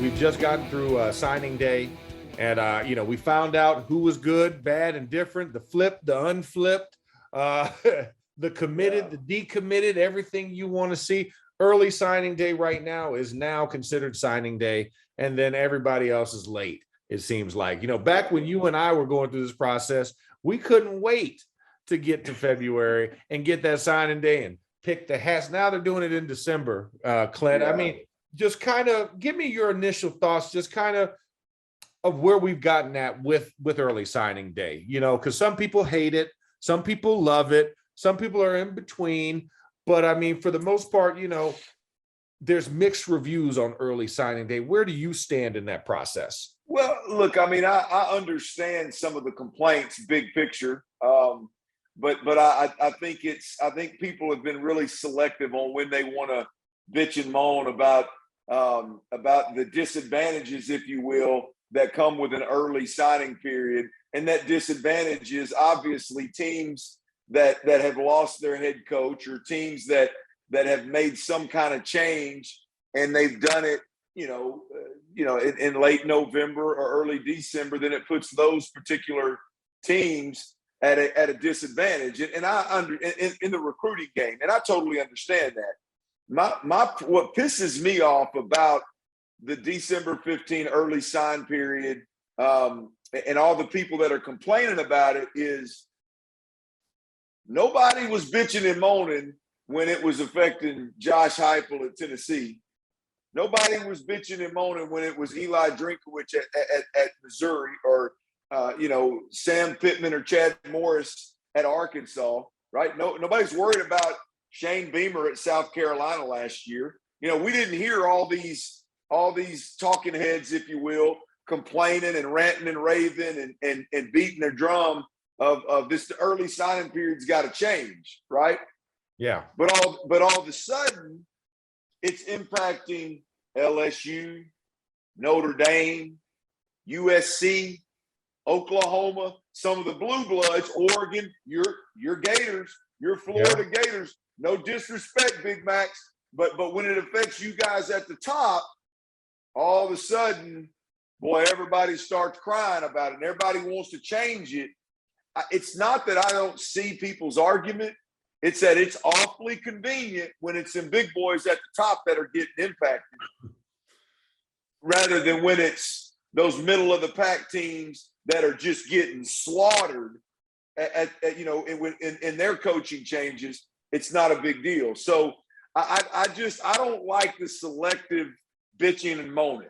We've just gotten through signing day, and we found out who was good, bad, and different. The flipped, the unflipped, the committed, the decommitted, everything you want to see. Early signing day right now is now considered signing day, and then everybody else is late. It seems like, back when you and I were going through this process, we couldn't wait to get to February and get that signing day and pick the hats. Now they're doing it in December, Clint. I mean, just kind of give me your initial thoughts, just kind of where we've gotten at with early signing day, because some people hate it. Some people love it. Some people are in between. But I mean, for the most part, there's mixed reviews on early signing day. Where do you stand in that process? Well, look, I mean, I understand some of the complaints, big picture. But I think people have been really selective on when they want to bitch and moan about the disadvantages, if you will, that come with an early signing period. And that disadvantage is obviously teams that have lost their head coach, or teams that have made some kind of change, and they've done it, in late November or early December. Then it puts those particular teams at a disadvantage. And in the recruiting game, and I totally understand that. What pisses me off about the December 15 early sign period, and all the people that are complaining about it, is nobody was bitching and moaning when it was affecting Josh Heupel at Tennessee. Nobody was bitching and moaning when it was Eli Drinkowich at Missouri, or Sam Pittman or Chad Morris at Arkansas, right? Nobody's worried about Shane Beamer at South Carolina last year. We didn't hear all these talking heads, if you will, complaining and ranting and raving and beating their drum of this early signing period's got to change, right? Yeah. But all of a sudden, it's impacting LSU, Notre Dame, USC, Oklahoma, some of the blue bloods, Oregon, your Gators, your Florida Gators. No disrespect, Big Macs, but when it affects you guys at the top, all of a sudden, boy, everybody starts crying about it, and everybody wants to change it. It's not that I don't see people's argument. It's that it's awfully convenient when it's some big boys at the top that are getting impacted, rather than when it's those middle of the pack teams that are just getting slaughtered in their coaching changes. It's not a big deal. So I don't like the selective bitching and moaning.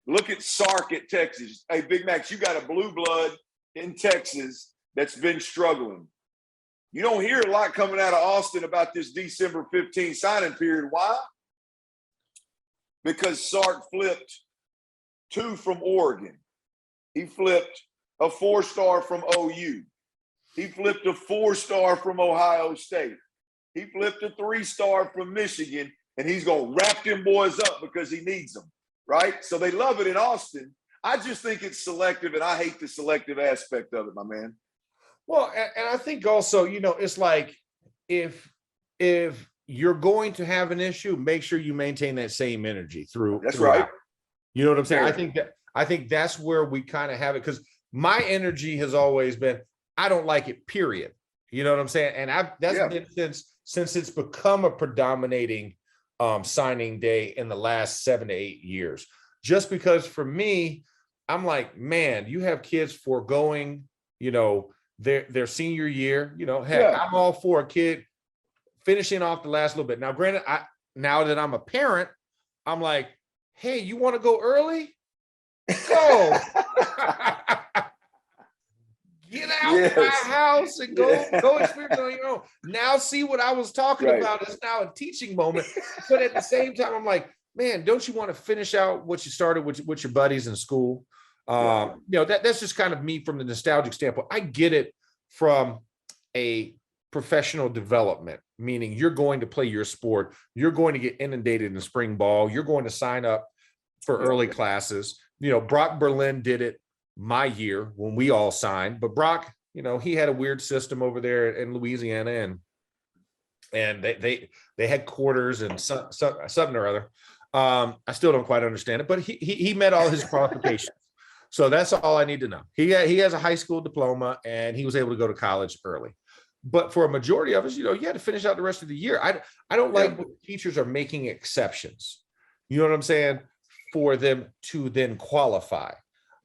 Look at Sark at Texas. Hey, Big Max, you got a blue blood in Texas that's been struggling. You don't hear a lot coming out of Austin about this December 15 signing period. Why? Because Sark flipped 2 from Oregon. He flipped a 4-star from OU. He flipped a 4-star from Ohio State. He flipped a 3-star from Michigan, and he's going to wrap them boys up because he needs them, right? So they love it in Austin. I just think it's selective, and I hate the selective aspect of it, my man. Well, and I think also, it's like if you're going to have an issue, make sure you maintain that same energy through. That's right. You know what I'm saying? Yeah. I think that's where we kind of have it, because my energy has always been, I don't like it, period. You know what I'm saying? And that's been since it's become a predominating signing day in the last 7 to 8 years. Just because for me, I'm like, man, you have kids foregoing, their senior year, I'm all for a kid finishing off the last little bit. Now, granted, now that I'm a parent, I'm like, hey, you want to go early? Go. Get out of my house and go experience on your own. Now see what I was talking about is now a teaching moment. But at the same time, I'm like, man, don't you want to finish out what you started with your buddies in school? That's just kind of me from the nostalgic standpoint. I get it from a professional development, meaning you're going to play your sport. You're going to get inundated in spring ball. You're going to sign up for early classes. Brock Berlin did it my year when we all signed, but Brock, he had a weird system over there in Louisiana, and they had quarters and something or other. I still don't quite understand it, but he met all his qualifications. So that's all I need to know. He has a high school diploma and he was able to go to college early. But for a majority of us, you had to finish out the rest of the year. I don't like when teachers are making exceptions. You know what I'm saying? For them to then qualify.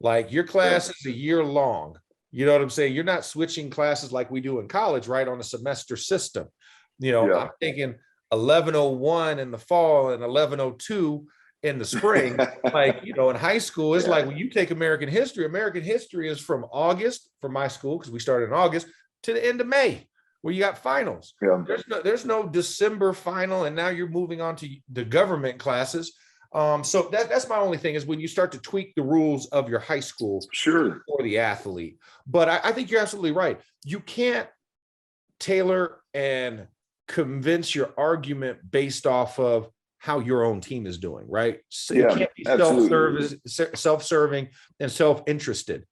Like your class is a year long. You know what I'm saying? You're not switching classes like we do in college, right? On a semester system. I'm thinking 1101 in the fall and 1102 in the spring. Like, in high school, it's like when you take American history is from August for my school, because we started in August, to the end of May, where you got finals. There's no December final, and now you're moving on to the government classes. So that's my only thing, is when you start to tweak the rules of your high school for the athlete. But I think you're absolutely right. You can't tailor and convince your argument based off of how your own team is doing, right? So you can't be self-serving and self-interested.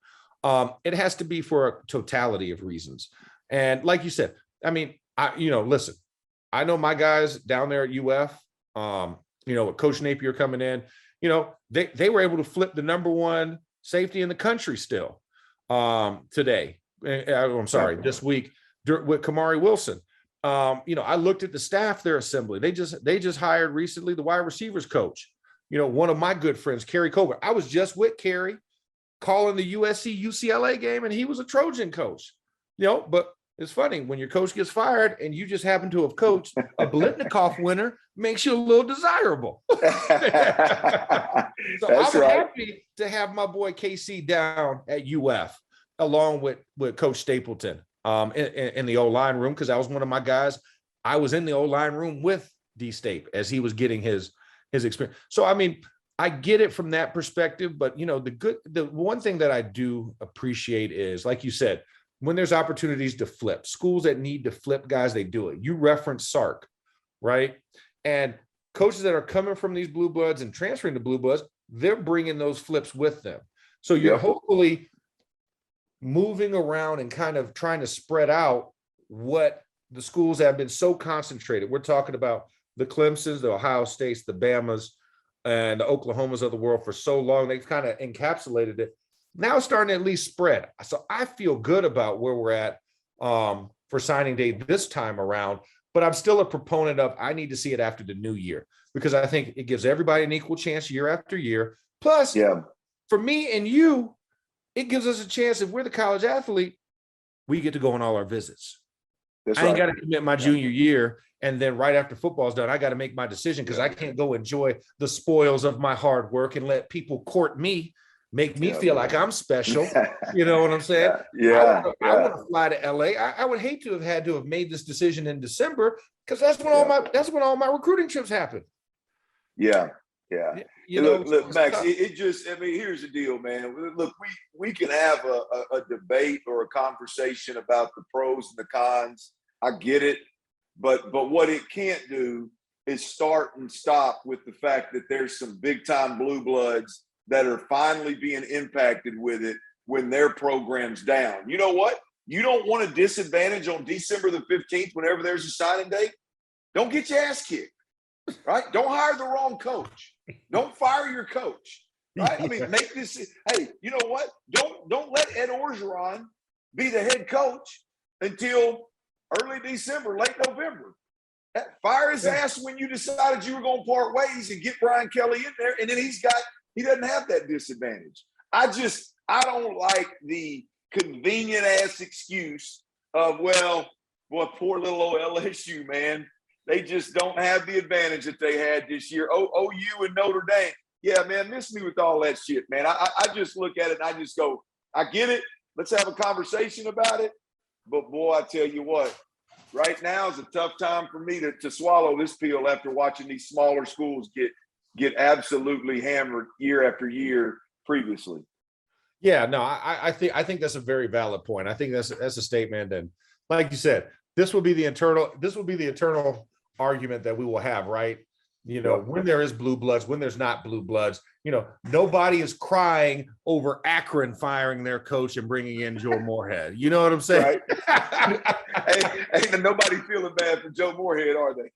It has to be for a totality of reasons. And like you said, I mean, listen, I know my guys down there at UF, with Coach Napier coming in, they were able to flip the number one safety in the country still today. I'm sorry, this week with Kamari Wilson. I looked at the staff they're assembling. They just hired recently the wide receivers coach. One of my good friends, Kerry Colbert. I was just with Kerry calling the USC UCLA game, and he was a Trojan coach. But it's funny when your coach gets fired and you just happen to have coached a Blitnikoff winner, makes you a little desirable. So I'm happy to have my boy KC down at UF along with Coach Stapleton in the O-line room, because that was one of my guys. I was in the O-line room with D Stape as he was getting his experience. So, I mean, I get it from that perspective, but the one thing that I do appreciate is, like you said, when there's opportunities to flip, schools that need to flip guys, they do it. You reference Sark, right? And coaches that are coming from these blue bloods and transferring to blue bloods, they're bringing those flips with them. So you're hopefully moving around and kind of trying to spread out what the schools have been so concentrated. We're talking about the Clemsons, the Ohio States, the Bamas, and the Oklahomas of the world for so long. They've kind of encapsulated it. Now it's starting to at least spread. So I feel good about where we're at for signing day this time around, but I'm still a proponent of, I need to see it after the new year, because I think it gives everybody an equal chance year after year. Plus, for me and you, it gives us a chance, if we're the college athlete, we get to go on all our visits. I ain't got to commit my junior year, and then right after football's done, I got to make my decision, because I can't go enjoy the spoils of my hard work and let people court me, make me feel like I'm special. You know what I'm saying? I want to fly to LA. I would hate to have made this decision in December, because that's when all my recruiting trips happen. Look, Max, here's the deal, man. Look, we can have a debate or a conversation about the pros and the cons. I get it. But what it can't do is start and stop with the fact that there's some big time blue bloods that are finally being impacted with it when their program's down. You know what? You don't want a disadvantage on December the 15th whenever there's a signing date. Don't get your ass kicked, right? Don't hire the wrong coach. Don't fire your coach, right? I mean, make this. Hey, you know what? Don't let Ed Orgeron be the head coach until early December, late November. Fire his ass when you decided you were going to part ways and get Brian Kelly in there, and then he doesn't have that disadvantage. I don't like the convenient ass excuse of, poor little old LSU, man. They just don't have the advantage that they had this year. OU and Notre Dame. Yeah, man, miss me with all that shit, man. I just look at it and I just go, I get it. Let's have a conversation about it. But boy, I tell you what, right now is a tough time for me to swallow this pill after watching these smaller schools get absolutely hammered year after year previously. Yeah, no, I think that's a very valid point. I think that's a statement, and like you said, this will be the eternal argument that we will have, right? When there is blue bloods, when there's not blue bloods, nobody is crying over Akron firing their coach and bringing in Joe Moorhead. You know what I'm saying? Right. Ain't nobody feeling bad for Joe Moorhead, are they?